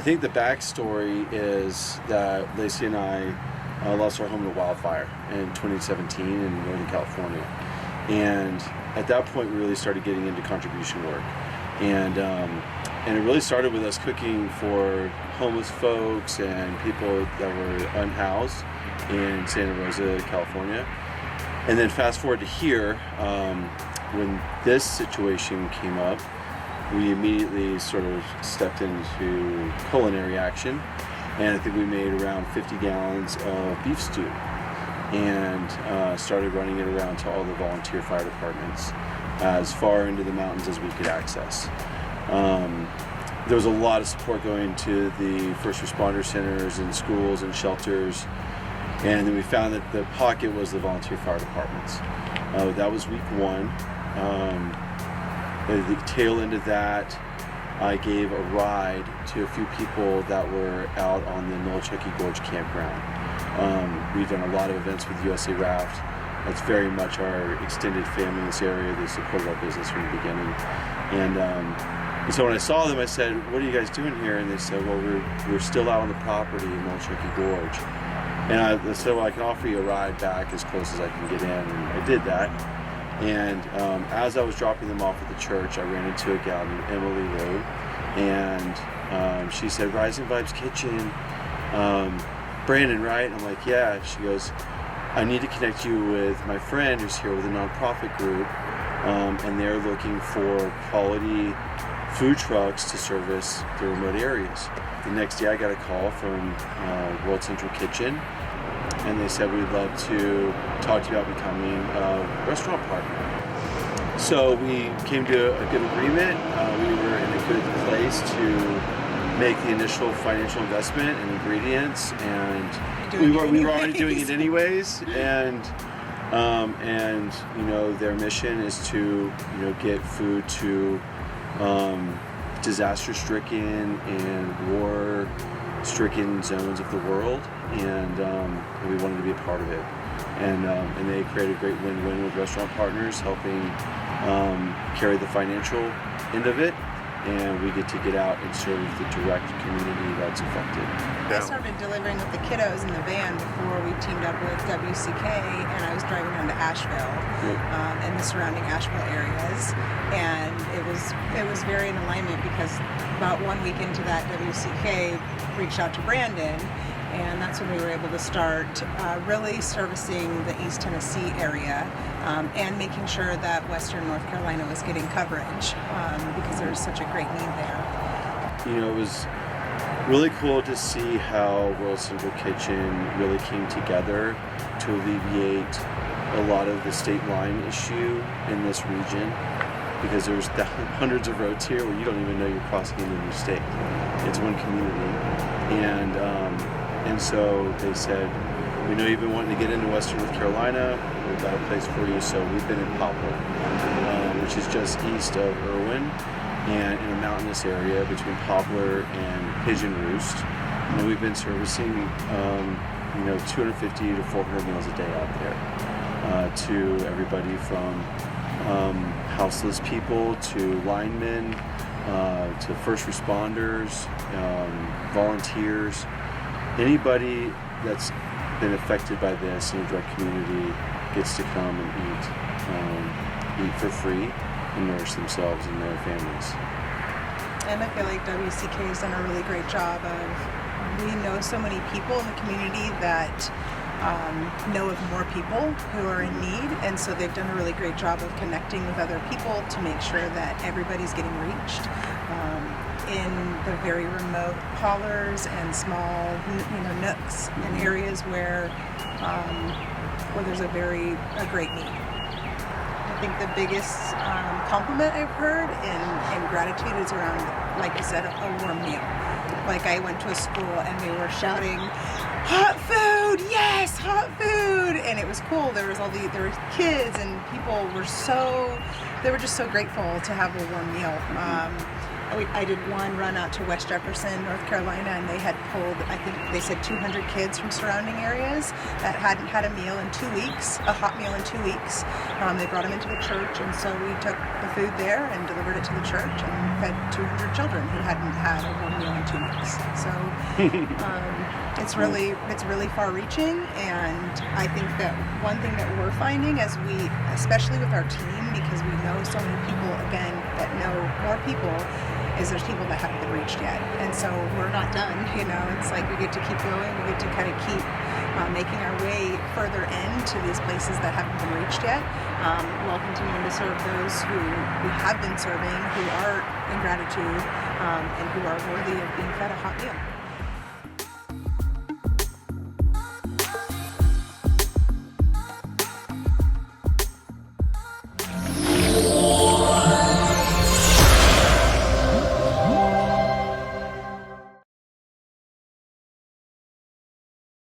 think the backstory is that Lacey and I lost our home to wildfire in 2017 in Northern California. And at that point, we really started getting into contribution work. And it really started with us cooking for homeless folks and people that were unhoused in Santa Rosa, California. And then fast forward to here, when this situation came up, we immediately sort of stepped into culinary action. And I think we made around 50 gallons of beef stew and started running it around to all the volunteer fire departments as far into the mountains as we could access. There was a lot of support going to the first responder centers and schools and shelters. And then we found that the pocket was the volunteer fire departments. That was week one. At the tail end of that, I gave a ride to a few people that were out on the Nolichucky Gorge campground. We've done a lot of events with USA Raft. That's very much our extended family in this area. They supported our business from the beginning. And so when I saw them, I said, "What are you guys doing here?" And they said, "Well, we're still out on the property in Nolichucky Gorge." And I said, "Well, I can offer you a ride back as close as I can get in." And I did that. And as I was dropping them off at the church, I ran into a gal named Emily Road, and she said, "Risin Vibes Kitchen, Brandon, right?" And I'm like, "Yeah." She goes, "I need to connect you with my friend who's here with a nonprofit group, and they're looking for quality food trucks to service the remote areas." The next day I got a call from World Central Kitchen, and they said, "We'd love to talk to you about becoming a restaurant partner." So we came to a good agreement. We were in a good place to make the initial financial investment and ingredients, and we were already doing it anyways. And their mission is to get food to disaster-stricken and war-stricken zones of the world, and we wanted to be a part of it. And they created a great win-win with restaurant partners, helping carry the financial end of it, and we get to get out and serve the direct community that's affected. I started delivering with the kiddos in the van before we teamed up with WCK, and I was driving down to Asheville and the surrounding Asheville areas, and it was very in alignment because about 1 week into that, WCK reached out to Brandon, and that's when we were able to start really servicing the East Tennessee area and making sure that Western North Carolina was getting coverage because there was such a great need there. It was really cool to see how World Central Kitchen really came together to alleviate a lot of the state line issue in this region, because there's hundreds of roads here where you don't even know you're crossing into a new state. It's one community, and so they said, "We know you've been wanting to get into Western North Carolina. We've got a place for you." So we've been in Poplar, which is just east of Irwin, and in a mountainous area between Poplar and Pigeon Roost. And we've been servicing 250 to 400 meals a day out there to everybody from houseless people to linemen to first responders, volunteers, anybody that's been affected by this in the direct community gets to come and eat for free and nourish themselves and their families. And I feel like WCK has done a really great job of, we know so many people in the community that know of more people who are in need, and so they've done a really great job of connecting with other people to make sure that everybody's getting reached in the very remote hollers and small nooks and areas where there's a great need. I think the biggest compliment I've heard in gratitude is around, like I said, a warm meal. Like I went to a school and they were shouting, "Hot food, yes, hot food!" And it was cool. There were kids and people were just so grateful to have a warm meal. I did one run out to West Jefferson, North Carolina, and they had pulled, I think they said 200 kids from surrounding areas that hadn't had a meal in 2 weeks, a hot meal in 2 weeks. They brought them into the church, and so we took the food there and delivered it to the church and fed 200 children who hadn't had a warm meal in 2 weeks. So it's really far-reaching, and I think that one thing that we're finding as we, especially with our team, because we know so many people, again, that know more people, is there's people that haven't been reached yet. And so we're not done, it's like we get to keep going, we get to kind of keep making our way further into these places that haven't been reached yet, while continuing to serve those who we have been serving, who are in gratitude, and who are worthy of being fed a hot meal.